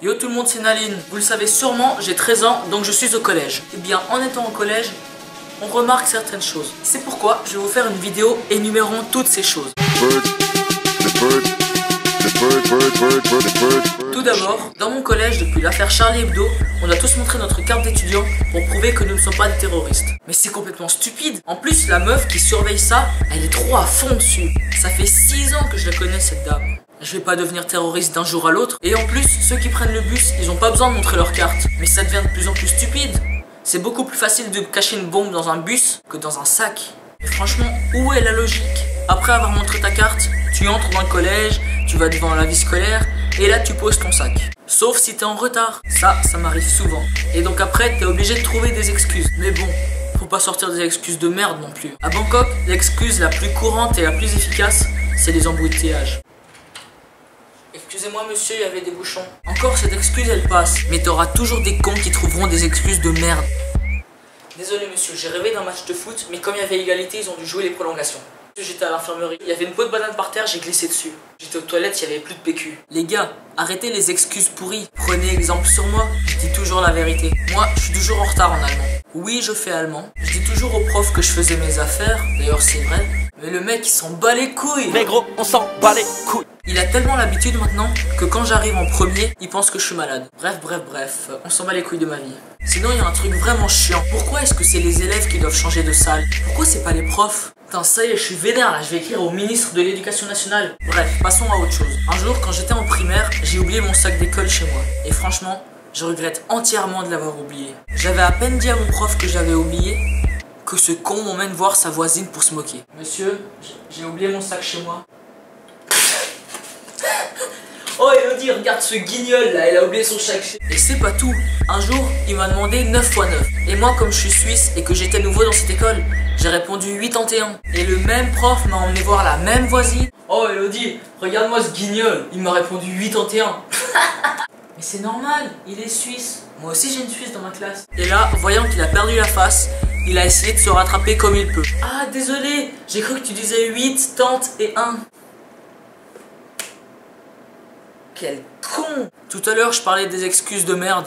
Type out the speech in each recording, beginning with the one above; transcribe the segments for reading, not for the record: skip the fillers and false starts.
Yo tout le monde, c'est Naline. Vous le savez sûrement, j'ai 13 ans, donc je suis au collège. Et bien, en étant au collège, on remarque certaines choses. C'est pourquoi je vais vous faire une vidéo énumérant toutes ces choses. Tout d'abord, dans mon collège, depuis l'affaire Charlie Hebdo, on a tous montré notre carte d'étudiant pour prouver que nous ne sommes pas des terroristes. Mais c'est complètement stupide. En plus, la meuf qui surveille ça, elle est trop à fond dessus. Ça fait 6 ans que je la connais, cette dame. Je vais pas devenir terroriste d'un jour à l'autre. Et en plus, ceux qui prennent le bus, ils ont pas besoin de montrer leur carte. Mais ça devient de plus en plus stupide. C'est beaucoup plus facile de cacher une bombe dans un bus que dans un sac. Mais franchement, où est la logique? Après avoir montré ta carte, tu entres dans le collège, tu vas devant la vie scolaire, et là tu poses ton sac. Sauf si t'es en retard. Ça m'arrive souvent. Et donc après, t'es obligé de trouver des excuses. Mais bon, faut pas sortir des excuses de merde non plus. À Bangkok, l'excuse la plus courante et la plus efficace, c'est les embouteillages. Excusez-moi monsieur, il y avait des bouchons. Encore cette excuse elle passe, mais t'auras toujours des cons qui trouveront des excuses de merde. Désolé monsieur, j'ai rêvé d'un match de foot, mais comme il y avait égalité, ils ont dû jouer les prolongations. J'étais à l'infirmerie, il y avait une peau de banane par terre, j'ai glissé dessus. J'étais aux toilettes, il y avait plus de PQ. Les gars, arrêtez les excuses pourries. Prenez exemple sur moi, je dis toujours la vérité. Moi, je suis toujours en retard en allemand. Oui, je fais allemand. Je dis toujours au prof que je faisais mes affaires, d'ailleurs c'est vrai. Mais le mec, il s'en bat les couilles. Mais gros, on s'en bat les couilles. Il a tellement l'habitude maintenant que quand j'arrive en premier, il pense que je suis malade. Bref, on s'en bat les couilles de ma vie. Sinon, il y a un truc vraiment chiant. Pourquoi est-ce que c'est les élèves qui doivent changer de salle? Pourquoi c'est pas les profs? Putain, ça y est, je suis vénère là, je vais écrire au ministre de l'Éducation nationale. Bref, passons à autre chose. Un jour, quand j'étais en primaire, j'ai oublié mon sac d'école chez moi. Et franchement, je regrette entièrement de l'avoir oublié. J'avais à peine dit à mon prof que j'avais oublié que ce con m'emmène voir sa voisine pour se moquer. Monsieur, j'ai oublié mon sac chez moi. Oh Elodie, regarde ce guignol là, elle a oublié son sac. Et c'est pas tout. Un jour, il m'a demandé 9 x 9. Et moi, comme je suis suisse et que j'étais nouveau dans cette école, j'ai répondu 81. Et le même prof m'a emmené voir la même voisine. Oh Elodie, regarde-moi ce guignol, il m'a répondu 81. Mais c'est normal, il est suisse. Moi aussi j'ai une suisse dans ma classe. Et là, voyant qu'il a perdu la face, il a essayé de se rattraper comme il peut. Ah désolé, j'ai cru que tu disais 8, tante et 1. Quel con! Tout à l'heure je parlais des excuses de merde,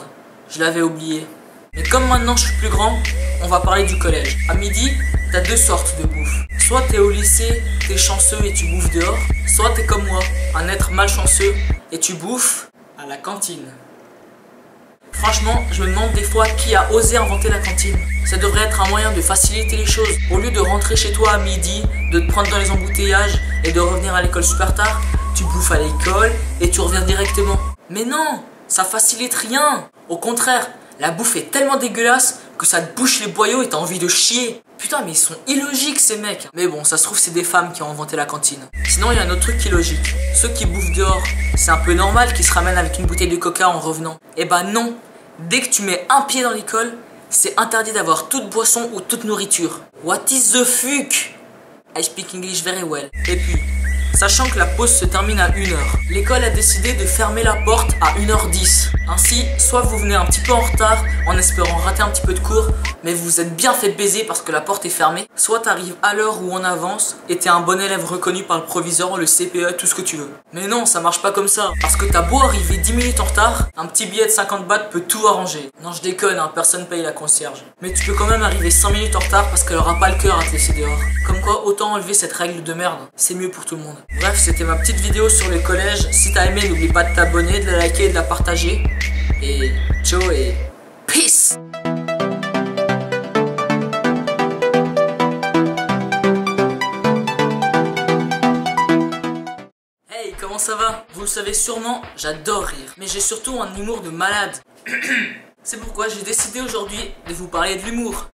je l'avais oublié. Mais comme maintenant je suis plus grand, on va parler du collège. À midi, t'as deux sortes de bouffe. Soit t'es au lycée, t'es chanceux et tu bouffes dehors. Soit t'es comme moi, un être malchanceux et tu bouffes à la cantine. Franchement, je me demande des fois qui a osé inventer la cantine. Ça devrait être un moyen de faciliter les choses. Au lieu de rentrer chez toi à midi, de te prendre dans les embouteillages et de revenir à l'école super tard, tu bouffes à l'école et tu reviens directement. Mais non, ça facilite rien. Au contraire, la bouffe est tellement dégueulasse que ça te bouche les boyaux et t'as envie de chier. Putain, mais ils sont illogiques ces mecs. Mais bon, ça se trouve c'est des femmes qui ont inventé la cantine. Sinon, il y a un autre truc qui est logique. Ceux qui bouffent dehors, c'est un peu normal qu'ils se ramènent avec une bouteille de coca en revenant. Eh ben non. Dès que tu mets un pied dans l'école, c'est interdit d'avoir toute boisson ou toute nourriture. What is the fuck? I speak English very well. Et puis, sachant que la pause se termine à 1h, l'école a décidé de fermer la porte à 1h10. Ainsi, soit vous venez un petit peu en retard en espérant rater un petit peu de cours, mais vous vous êtes bien fait baiser parce que la porte est fermée, soit t'arrives à l'heure ou en avance et t'es un bon élève reconnu par le proviseur, le CPE, tout ce que tu veux. Mais non, ça marche pas comme ça, parce que t'as beau arriver 10 minutes en retard, un petit billet de 50 bahts peut tout arranger. Non, je déconne, hein, personne paye la concierge. Mais tu peux quand même arriver 5 minutes en retard parce qu'elle aura pas le cœur à te laisser dehors. Comme quoi, autant enlever cette règle de merde, c'est mieux pour tout le monde. Bref, c'était ma petite vidéo sur le collège. Si t'as aimé, n'oublie pas de t'abonner, de la liker et de la partager. Et ciao et peace! Hey, comment ça va? Vous le savez sûrement, j'adore rire. Mais j'ai surtout un humour de malade. C'est pourquoi j'ai décidé aujourd'hui de vous parler de l'humour.